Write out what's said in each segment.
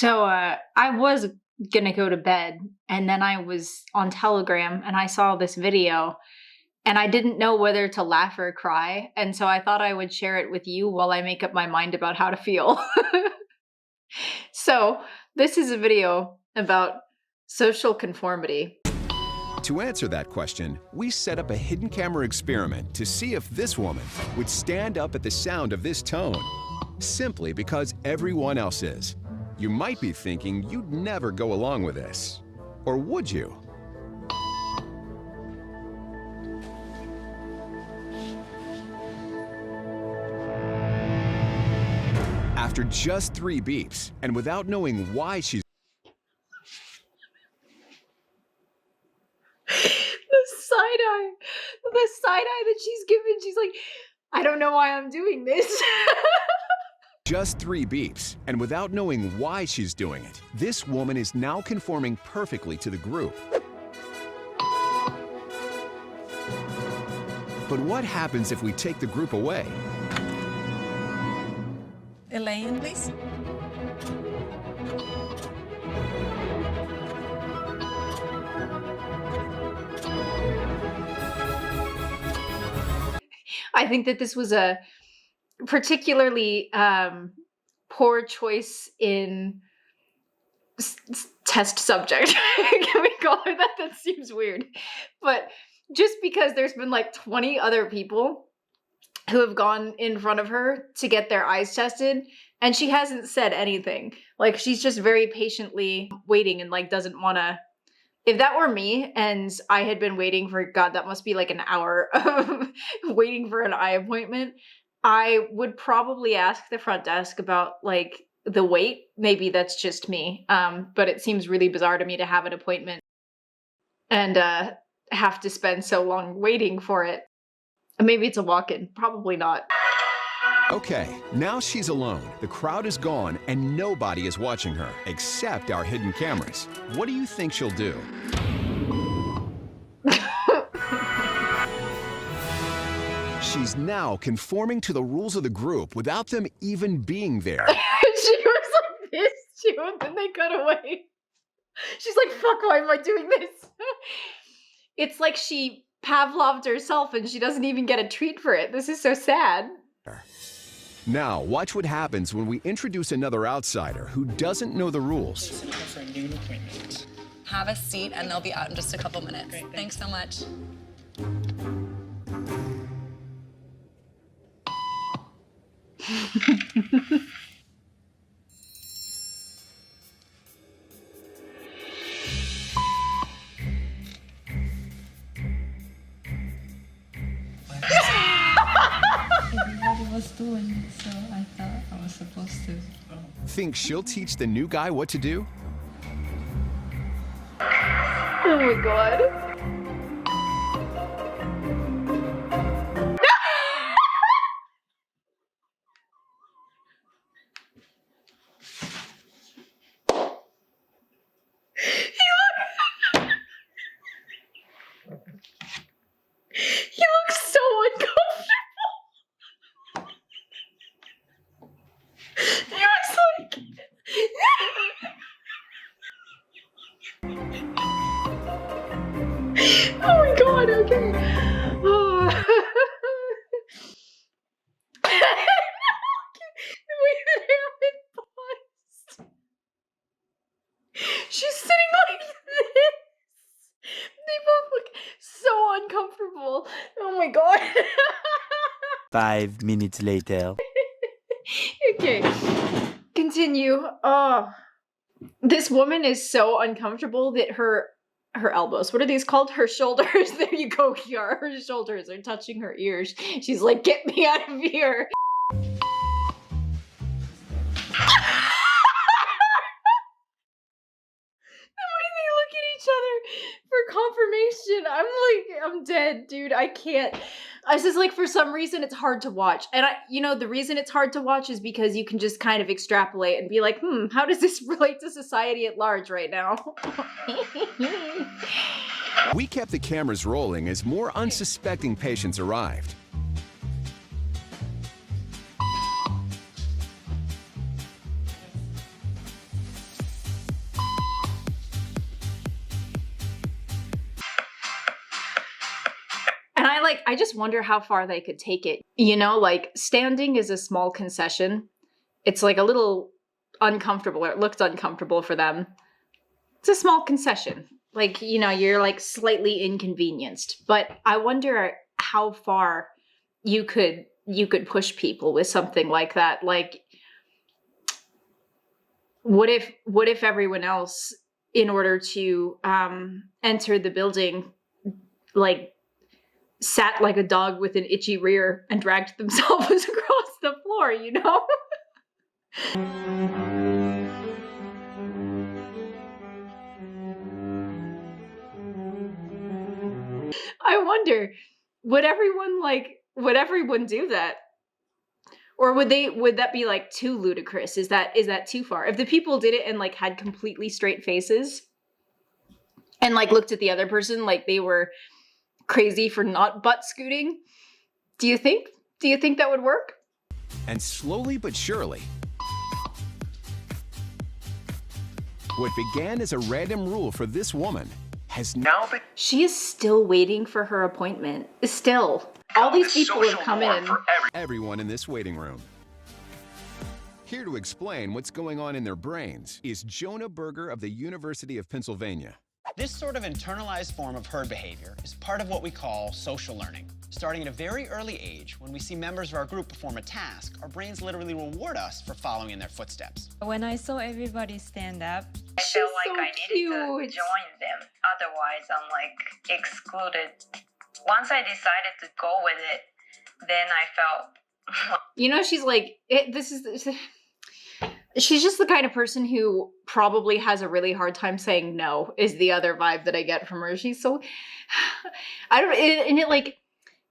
I was gonna go to bed, and then I was on Telegram and I saw this video, and I didn't know whether to laugh or cry, and so I thought I would share it with you while I make up my mind about how to feel. So, this is a video about social conformity. To answer that question, we set up a hidden camera experiment to see if this woman would stand up at the sound of this tone, simply because everyone else is. You might be thinking you'd never go along with this. Or would you? After just 3 beeps, and without knowing why she's The side-eye that she's given, she's like, I don't know why I'm doing this. just 3 beeps, and without knowing why she's doing it, this woman is now conforming perfectly to the group. But what happens if we take the group away? Elaine, please. I think that this was a particularly poor choice in test subject. Can we call her that? That seems weird. But just because there's been like 20 other people who have gone in front of her to get their eyes tested, and she hasn't said anything. Like, she's just very patiently waiting and like doesn't want to. If that were me and I had been waiting for, God, that must be like an hour of waiting for an eye appointment, I would probably ask the front desk about like the wait. Maybe that's just me. But it seems really bizarre to me to have an appointment and have to spend so long waiting for it. Maybe it's a walk-in. Probably not. Okay, now she's alone. The crowd is gone and nobody is watching her, except our hidden cameras. What do you think she'll do? She's now conforming to the rules of the group without them even being there. She was like this too, and then they cut away. She's like, fuck, why am I doing this? It's like she Pavloved herself and she doesn't even get a treat for it. This is so sad. Now, watch what happens when we introduce another outsider who doesn't know the rules. For a noon appointment. Have a seat and they'll be out in just a couple minutes. Great, thanks so much. Everybody was doing it, so I thought I was supposed to. Think she'll teach the new guy what to do? Oh my God. He looks so uncomfortable. He was like... Oh my God, okay. Oh. The way that I have it paused. She's sitting like this. They both look so uncomfortable. Oh my God. 5 minutes later. Okay, continue. Oh, this woman is so uncomfortable that her elbows, what are these called? Her shoulders. There you go, Kiara. Her shoulders are touching her ears. She's like, get me out of here. For confirmation. I'm dead, dude. I can't. I just like, for some reason it's hard to watch. And the reason it's hard to watch is because you can just kind of extrapolate and be like, how does this relate to society at large right now? We kept the cameras rolling as more unsuspecting patients arrived. I just wonder how far they could take it. You know, like standing is a small concession. It's like a little uncomfortable, or it looks uncomfortable for them. It's a small concession. Like, you know, you're like slightly inconvenienced. But I wonder how far you could push people with something like that. Like, what if everyone else, in order to enter the building, like sat like a dog with an itchy rear and dragged themselves across the floor, you know? I wonder, would everyone do that? Or would that be like too ludicrous? Is that too far? If the people did it and like had completely straight faces and like looked at the other person like they were crazy for not butt scooting, do you think that would work? And slowly but surely, what began as a random rule for this woman has now been... She is still waiting for her appointment. Still. All these people have come in. Everyone in this waiting room. Here to explain what's going on in their brains is Jonah Berger of the University of Pennsylvania. This sort of internalized form of herd behavior is part of what we call social learning. Starting at a very early age, when we see members of our group perform a task, our brains literally reward us for following in their footsteps. When I saw everybody stand up, I felt so like I needed to cute. join them. Otherwise, I'm like excluded. Once I decided to go with it, then I felt... You know, she's like, she's just the kind of person who probably has a really hard time saying no, is the other vibe that I get from her. She's so...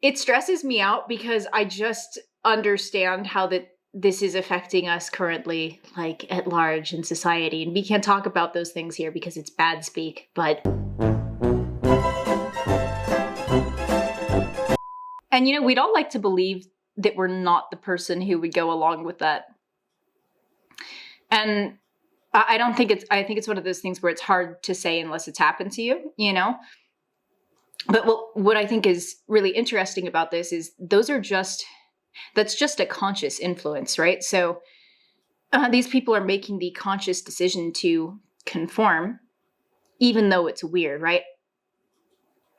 it stresses me out because I just understand how this is affecting us currently, like at large in society. And we can't talk about those things here because it's bad speak, but... And, you know, we'd all like to believe that we're not the person who would go along with that. And I think it's one of those things where it's hard to say unless it's happened to you, you know? But what I think is really interesting about this is that's just a conscious influence, right? So these people are making the conscious decision to conform, even though it's weird, right?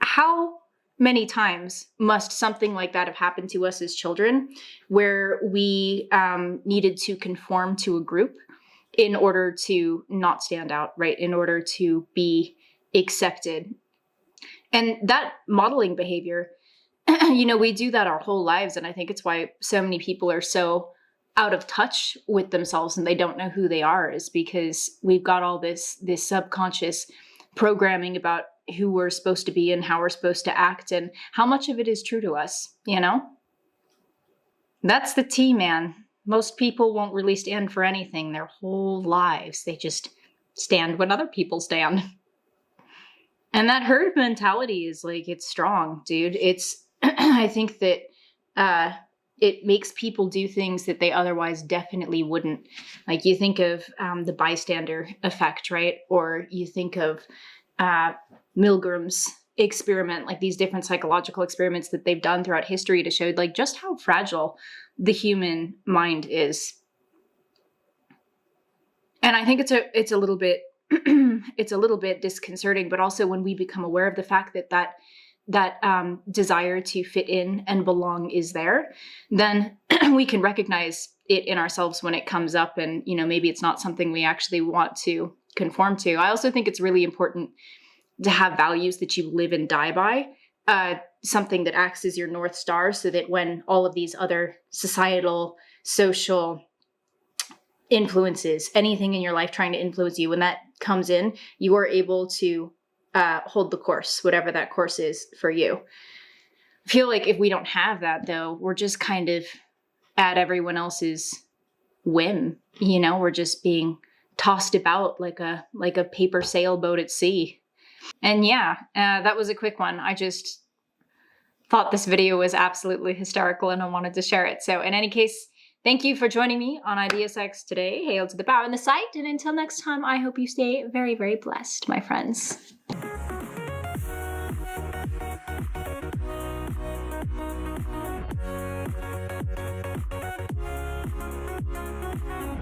How many times must something like that have happened to us as children, where we needed to conform to a group in order to not stand out, right? In order to be accepted. And that modeling behavior, you know, we do that our whole lives. And I think it's why so many people are so out of touch with themselves and they don't know who they are, is because we've got all this subconscious programming about who we're supposed to be and how we're supposed to act and how much of it is true to us, you know? That's the tea, man. Most people won't really stand for anything their whole lives. They just stand when other people stand. And that herd mentality is like, it's strong, dude. It's, I think that it makes people do things that they otherwise definitely wouldn't. Like you think of the bystander effect, right? Or you think of Milgram's experiment, like these different psychological experiments that they've done throughout history to show like just how fragile the human mind is. And I think it's a little bit it's a little bit disconcerting, but also when we become aware of the fact that desire to fit in and belong is there, then we can recognize it in ourselves when it comes up, and you know, maybe it's not something we actually want to conform to. I also think it's really important to have values that you live and die by, something that acts as your North Star, so that when all of these other societal, social influences, anything in your life trying to influence you, when that comes in, you are able to hold the course, whatever that course is for you. I feel like if we don't have that, though, we're just kind of at everyone else's whim. You know, we're just being tossed about like a paper sailboat at sea. And yeah, that was a quick one. I just thought this video was absolutely hysterical and I wanted to share it. So in any case, thank you for joining me on IdeaSex today. Hail to the power and the sight. And until next time, I hope you stay very, very blessed, my friends.